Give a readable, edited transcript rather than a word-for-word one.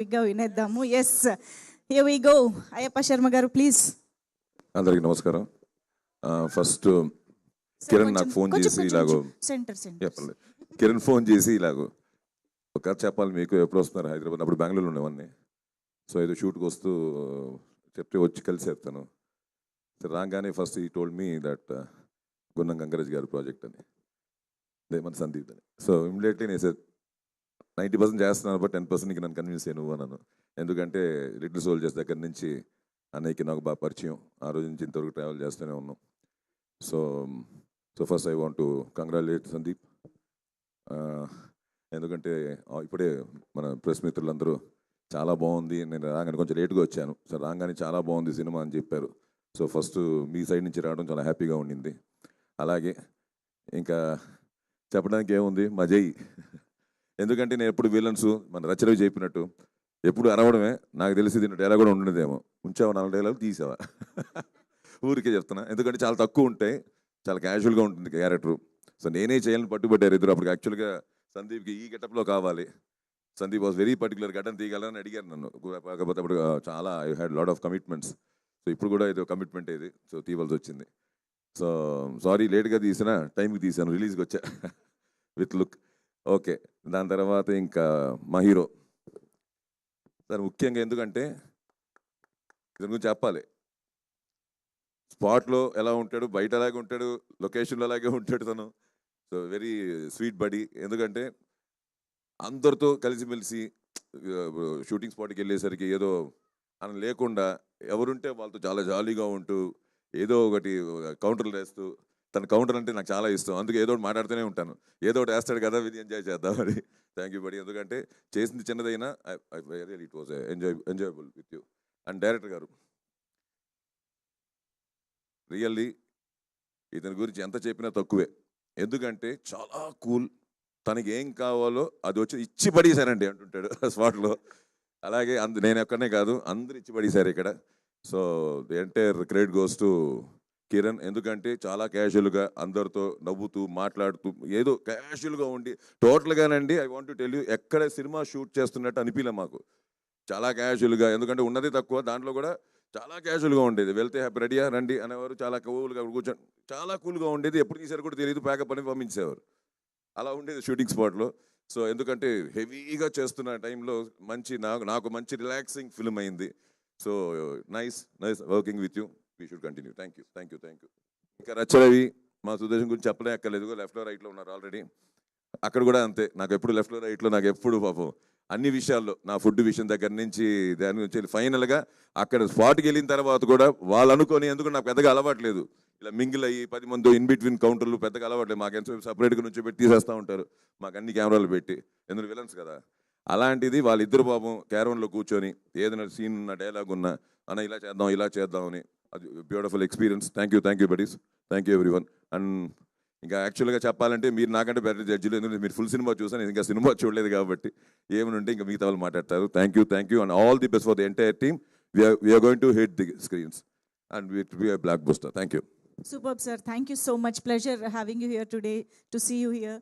వినేద్దాము. Yes, here we go. Ayyappa Sharma గారు please. అందరికి నమస్కారం. ఫస్ట్ కిరణ్ నాకు ఫోన్ చేసి ఇలాగో కిరణ్ ఫోన్ చేసి ఇలాగో ఒక కథ చెప్పాలి మీకు, ఎప్పుడు వస్తున్నారు హైదరాబాద్? అప్పుడు బెంగళూరులో ఉండేవాడిని. సో ఏదో షూట్కి వస్తూ చెప్తే వచ్చి కలిసేస్తాను. రాగానే ఫస్ట్ ఈ టోల్డ్ మీ దట్ గున్నం గంగరాజ్ గారి ప్రాజెక్ట్ అని, మన సందీప్ అని. సో ఇమ్మీడియట్లీ నేను సార్ 90% చేస్తున్నాను, బట్ 10% నన్ను కన్విన్స్ అయ్యి నువ్వు అన్నాను. ఎందుకంటే లిటిల్ సోల్జర్స్ దగ్గర నుంచి అన్నయ్యకి నాకు బాగా పరిచయం, ఆ రోజు నుంచి ఇంతవరకు ట్రావెల్ చేస్తూనే ఉన్నాం. So first I want to congratulate Sandeep. ఎందుకంటే ఇప్పుడే మన ప్రెస్ మిత్రులందరూ చాలా బాగుంది, నేను రాగానే కొంచెం లేట్గా వచ్చాను, సో రాగానే చాలా బాగుంది సినిమా అని చెప్పారు. సో ఫస్ట్ మీ సైడ్ నుంచి రావడం చాలా హ్యాపీగా ఉండింది. అలాగే ఇంకా చెప్పడానికి ఏముంది, మా జై. ఎందుకంటే నేను ఎప్పుడు విలన్స్ మన రచనవి చెప్పినట్టు ఎప్పుడు అరవడమే. నాకు తెలిసి దీని డైలాగ్ కూడా ఉండేదేమో, ఉంచావా 4 డైలాగ్ తీసావా ఊరికే చెప్తున్నా. ఎందుకంటే చాలా తక్కువ ఉంటాయి, చాలా క్యాజువల్గా ఉంటుంది క్యారెక్టరు. సో నేనే చేయాలని పట్టుబట్టారు ఇద్దరు. అప్పుడు యాక్చువల్గా సందీప్కి ఈ గెటప్లో కావాలి, సందీప్ వాజ్ వెరీ పర్టికులర్, గడ్డం తీయగలని అడిగారు నన్ను. కాకపోతే అప్పుడు చాలా I had lot of commitments. So ఇప్పుడు కూడా ఇది కమిట్మెంట్ ఇది, సో తీయవలసి వచ్చింది. సో సారీ లేట్గా తీసిన, టైంకి తీసాను, రిలీజ్కి వచ్చా విత్ లుక్. ఓకే, దాని తర్వాత ఇంకా మా హీరో సార్ ముఖ్యంగా, ఎందుకంటే దీని గురించి చెప్పాలి. స్పాట్లో ఎలా ఉంటాడు, బయట అలాగే ఉంటాడు, లొకేషన్లో అలాగే ఉంటాడు తను. So very sweet buddy. ఎందుకంటే అందరితో కలిసిమెలిసి షూటింగ్ స్పాట్కి వెళ్ళేసరికి ఏదో అని లేకుండా ఎవరుంటే వాళ్ళతో చాలా జాలీగా ఉంటూ ఏదో ఒకటి కౌంటర్లు వేస్తూ, తన కౌంటర్ అంటే నాకు చాలా ఇష్టం, అందుకే ఏదో ఒకటి మాట్లాడుతూనే ఉంటాను. ఏదో ఒకటి వేస్తాడు కదా, ఇది ఎంజాయ్ చేద్దామని. థ్యాంక్ యూ బడి. ఎందుకంటే చేసింది చిన్నదైనా it was enjoyable with you. And director గారు రియల్లీ ఇతని గురించి ఎంత చెప్పినా తక్కువే. ఎందుకంటే చాలా కూల్, తనకి ఏం కావాలో అది వచ్చి ఇచ్చి పడేశానండి అంటుంటాడు స్పాట్లో. అలాగే నేను ఎక్కడనే కాదు, అందరు ఇచ్చి పడేశారు ఇక్కడ. So the entire credit goes to Kiran. ఎందుకంటే చాలా క్యాజువల్గా అందరితో నవ్వుతూ మాట్లాడుతూ ఏదో క్యాజువల్గా ఉండి టోటల్గానండి. I want to tell you, ఎక్కడ సినిమా షూట్ చేస్తున్నట్టు అనిపించలే మాకు, చాలా క్యాజువల్గా. ఎందుకంటే ఉన్నది తక్కువ, దాంట్లో కూడా చాలా క్యాజువల్గా ఉండేది. వెళ్తే హ్యాపీ రెడీయా రండి అనేవారు, చాలా కూల్గా కూర్చొని చాలా కూల్గా ఉండేది. ఎప్పుడు తీసారు కూడా తెలియదు, ప్యాకప్ అని పంపించేవారు. అలా ఉండేది షూటింగ్ స్పాట్లో. సో ఎందుకంటే హెవీగా చేస్తున్న టైంలో నాకు మంచి రిలాక్సింగ్ ఫిల్మ్ అయింది. So nice working with you. We should continue. Thank you. ఇంకా రచ్చరవి మా సుదేశం గురించి చెప్పలే అక్కర్లేదు, లెఫ్ట్లో రైట్లో ఉన్నారు ఆల్రెడీ. అక్కడ కూడా అంతే, నాకు ఎప్పుడు లెఫ్ట్లో రైట్లో, నాకు ఎప్పుడు పాపం అన్ని విషయాల్లో, నా ఫుడ్ విషయం దగ్గర నుంచి దాని నుంచి ఫైనల్గా అక్కడ స్పాట్కి వెళ్ళిన తర్వాత కూడా వాళ్ళు అనుకొని, ఎందుకంటే నాకు పెద్దగా అలవాట్లేదు ఇలా మింగిల్ అయ్యి 10 మంది ఇన్ బిట్వీన్ కౌంటర్లు పెద్దగా అలవాట్లేదు. మాకు ఎంత సపరేట్గా నుంచి పెట్టి తీసేస్తూ ఉంటారు, మాకు అన్ని కెమెరాలు పెట్టి, ఎందుకు విలన్స్ కదా. అలాంటిది వాళ్ళిద్దరు పాపం క్యారవన్లో కూర్చొని ఏదైనా సీన్ ఉన్న డైలాగ్ ఉన్నా అన్న ఇలా చేద్దామని, అది beautiful experience. Thank you buddies, thank you everyone. And ఇంకా యాక్చువల్గా చెప్పాలంటే మీరు నాకంటే బెటర్ జడ్జిలు, ఎందుకంటే మీరు ఫుల్ సినిమా చూసాను, ఇంకా సినిమా చూడలేదు కాబట్టి ఏమనుంటే ఇంకా మిగతా వాళ్ళు మాట్లాడతారు. Thank you and all the best for the entire team. We're going to hit the screens and will be a blockbuster. Thank you. Superb, sir. Thank you so much. Pleasure having you here today, to see you here.